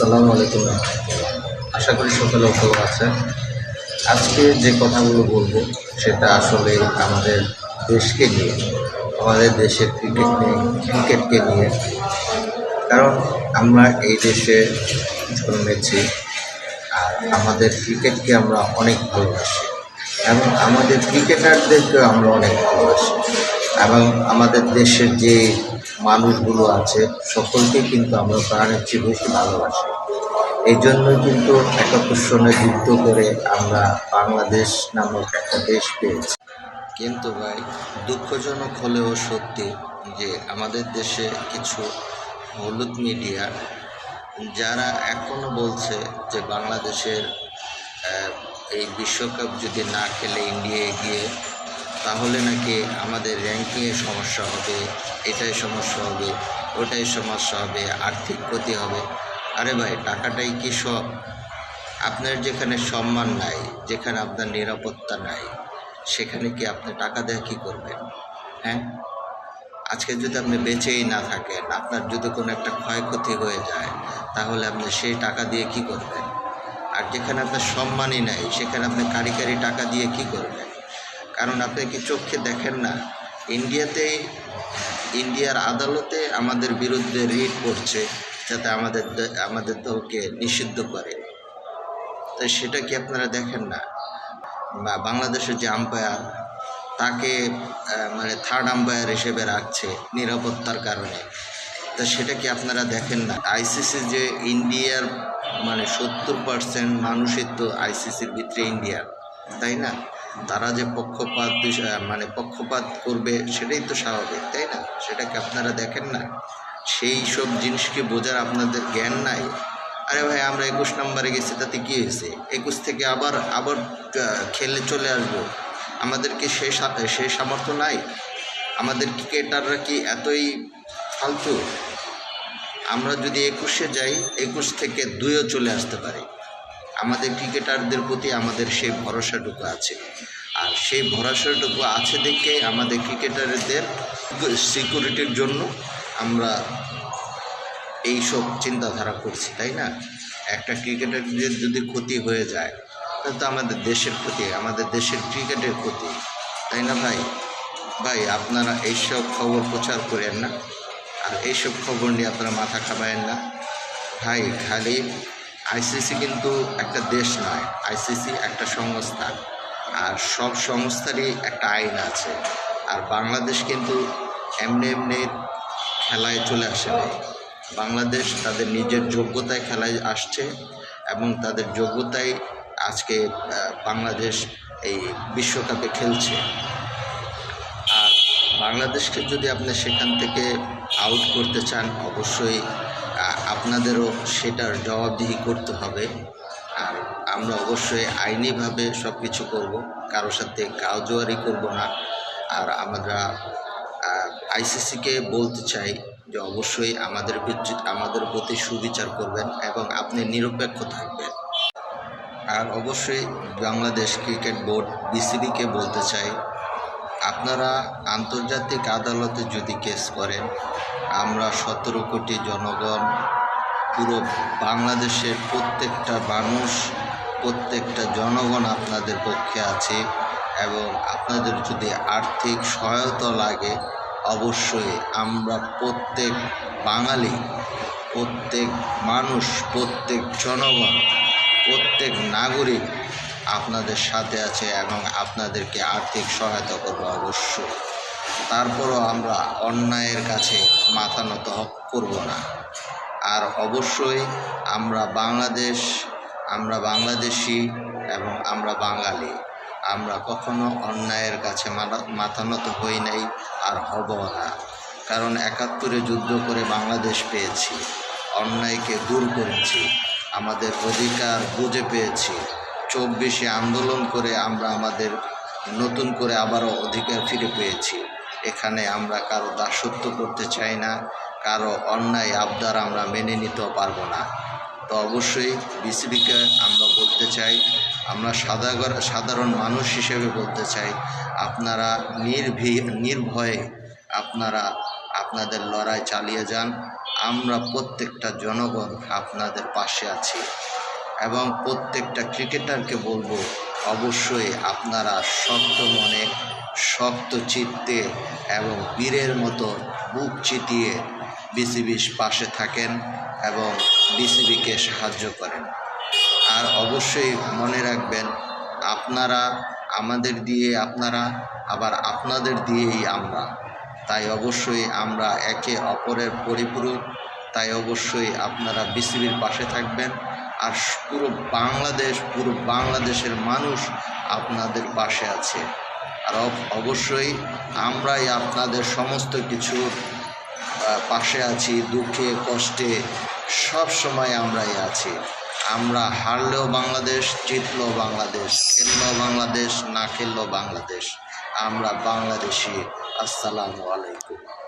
আসসালামু আলাইকুম। আশা করি সকলে ভালো আছেন। আজকে যে কথাগুলো বলবো সেটা আসলে আমাদের দেশকে নিয়ে, আমাদের দেশের ক্রিকেটকে নিয়ে। কারণ আমরা এই দেশে জন্মেছি, আর আমাদের ক্রিকেটকে আমরা অনেক ভালোবাসি এবং আমাদের ক্রিকেটারদেরকেও আমরা অনেক ভালোবাসি এবং আমাদের দেশের যে মানুষগুলো আছে সকলকে কিন্তু আমরা প্রাণের চেয়ে বেশি ভালোবাসি। এই জন্যই কিন্তু ৭১ সনে যুদ্ধ করে আমরা বাংলাদেশ নামক একটা দেশ পেয়েছি। কিন্তু ভাই, দুঃখজনক হলেও সত্যি যে আমাদের দেশে কিছু হলুদ মিডিয়া যারা এখনও বলছে যে বাংলাদেশের এই বিশ্বকাপ যদি না খেলে ইন্ডিয়া এগিয়ে, তাহলে নাকি আমাদের র্যাঙ্কিংয়ে সমস্যা হবে, এটাই সমস্যা হবে, ওটাই সমস্যা হবে, আর্থিক ক্ষতি হবে। আরে ভাই, টাকাটাই কি সব? আপনার যেখানে সম্মান নাই, যেখানে আপনার নিরাপত্তা নাই, সেখানে কি আপনি টাকা দিয়ে কী করবেন? হ্যাঁ, আজকে যদি আপনি বেঁচেই না থাকেন, আপনার যদি কোনো একটা ক্ষয়ক্ষতি হয়ে যায়, তাহলে আপনি সেই টাকা দিয়ে কি করবেন? আর যেখানে আপনার সম্মানই নাই, সেখানে আপনি কারি কারি টাকা দিয়ে কি করবেন? কারণ আপনি কি চোখে দেখেন না, ইন্ডিয়ার আদালতে আমাদের বিরুদ্ধে রিট করছে যাতে আমাদের দলকে নিষিদ্ধ করে। তাই সেটা কি আপনারা দেখেন না? বা বাংলাদেশের যে আম্পায়ার, তাকে মানে থার্ড আম্পায়ার হিসেবে রাখছে নিরাপত্তার কারণে। তা সেটা কি আপনারা দেখেন না? আইসিসি যে ইন্ডিয়ার মানে ৭০% মানুষই তো আইসিসির ভিতরে ইন্ডিয়ার, তাই না? তারা যে পক্ষপাত করবে সেটাই তো স্বাভাবিক, তাই না? সেটা কি আপনারা দেখেন না? সেই সব জিনিসকে বোঝার আপনাদের জ্ঞান নাই। আরে ভাই, আমরা ২১ নম্বরে গেছি, তাতে কী হয়েছে? ২১ থেকে আবার খেলে চলে আসবো। আমাদের কি সেই সামর্থ্য নাই? আমাদের ক্রিকেটাররা কি এতই ফালতু? আমরা যদি ২১-এ যাই, ২১ থেকে ২-ও চলে আসতে পারি। আমাদের ক্রিকেটারদের প্রতি আমাদের সেই ভরসাটুকু আছে, আর সেই ভরসাটুকু আছে দেখে আমাদের ক্রিকেটারদের সিকিউরিটির জন্য আমরা এইসব চিন্তাধারা করছি, তাই না? একটা ক্রিকেটারদের যদি ক্ষতি হয়ে যায়, তাহলে তো আমাদের দেশের ক্ষতি, আমাদের দেশের ক্রিকেটের ক্ষতি, তাই না ভাই? ভাই, আপনারা এইসব খবর প্রচার করেন না, আর এইসব খবর নিয়ে আপনারা মাথা খাবায়েন না ভাই। খালি আইসিসি কিন্তু একটা দেশ নয়, আইসিসি একটা সংস্থা, আর সব সংস্থারই একটা আইন আছে। আর বাংলাদেশ কিন্তু এমনি খেলায় চলে আসে নাই। বাংলাদেশ তাদের নিজের যোগ্যতায় খেলায় আসছে, এবং তাদের যোগ্যতায় আজকে বাংলাদেশ এই বিশ্বকাপে খেলছে। আর বাংলাদেশকে যদি আপনি সেখান থেকে আউট করতে চান, অবশ্যই আপনাদেরও সেটার জবাবদিহি করতে হবে। আর আমরা অবশ্যই আইনিভাবে সব কিছু করব, কারোর সাথে গাওজোয়ারি করব না। আর আমরা আইসিসিকে বলতে চাই যে অবশ্যই আমাদের প্রতি সুবিচার করবেন এবং আপনি নিরপেক্ষ থাকবেন। আর অবশ্যই বাংলাদেশ ক্রিকেট বোর্ড বিসিবিকে বলতে চাই, আপনারা আন্তর্জাতিক আদালতে যদি কেস করেন, আমরা ১৭ কোটি জনগণ, পুরো বাংলাদেশের প্রত্যেকটা মানুষ, প্রত্যেকটা জনগণ আপনাদের পক্ষে আছে। এবং আপনাদের যদি আর্থিক সহায়তা লাগে, অবশ্যই আমরা প্রত্যেক বাঙালি, প্রত্যেক মানুষ, প্রত্যেক জনগণ, প্রত্যেক নাগরিক আপনাদের সাথে আছে এবং আপনাদেরকে আর্থিক সহায়তা করবো অবশ্যই। তারপরও আমরা অন্যায়ের কাছে মাথা নত করব না। আর অবশ্যই আমরা বাংলাদেশি এবং আমরা বাঙালি, আমরা কখনো অন্যায়ের কাছে মাথা নত হই নাই, আর হব না। কারণ ৭১-এ যুদ্ধ করে বাংলাদেশ পেয়েছি, অন্যায়কে দূর করেছি, আমাদের অধিকার বুঝে পেয়েছি। ২৪-এ আন্দোলন করে আমরা আমাদের নতুন করে আবারও অধিকার ফিরে পেয়েছি। এখানে আমরা কারো দাসত্ব করতে চাই না, কারো অন্যায় আবদার আমরা মেনে নিতেও পারবো না। তো অবশ্যই বিসিবিকে আমরা বলতে চাই, আমরা সাধারণ মানুষ হিসেবে বলতে চাই, আপনারা নির্ভয়ে আপনারা আপনাদের লড়াই চালিয়ে যান। আমরা প্রত্যেকটা জনগণ আপনাদের পাশে আছি এবং প্রত্যেকটা ক্রিকেটারকে বলবো অবশ্যই আপনারা শক্ত মনে, শক্ত চিত্তে এবং বীরের মতো বুক চিতিয়ে বিসিবির পাশে থাকেন এবং বিসিবিকে সাহায্য করেন। আর অবশ্যই মনে রাখবেন, আপনারা আমাদের দিয়ে আপনারা, আবার আপনাদের দিয়েই আমরা। তাই অবশ্যই আমরা একে অপরের পরিপূরক। তাই অবশ্যই আপনারা বিসিবির পাশে থাকবেন। আর পুরো বাংলাদেশের মানুষ আপনাদের পাশে আছে। আর অবশ্যই আমরাই আপনাদের সমস্ত কিছুর পাশে আছি, দুঃখে কষ্টে সব সময় আমরাই আছি। আমরা হারলেও বাংলাদেশ, জিতলেও বাংলাদেশ, খেললেও বাংলাদেশ, না খেললেও বাংলাদেশ। আমরা বাংলাদেশি। আসসালামু আলাইকুম।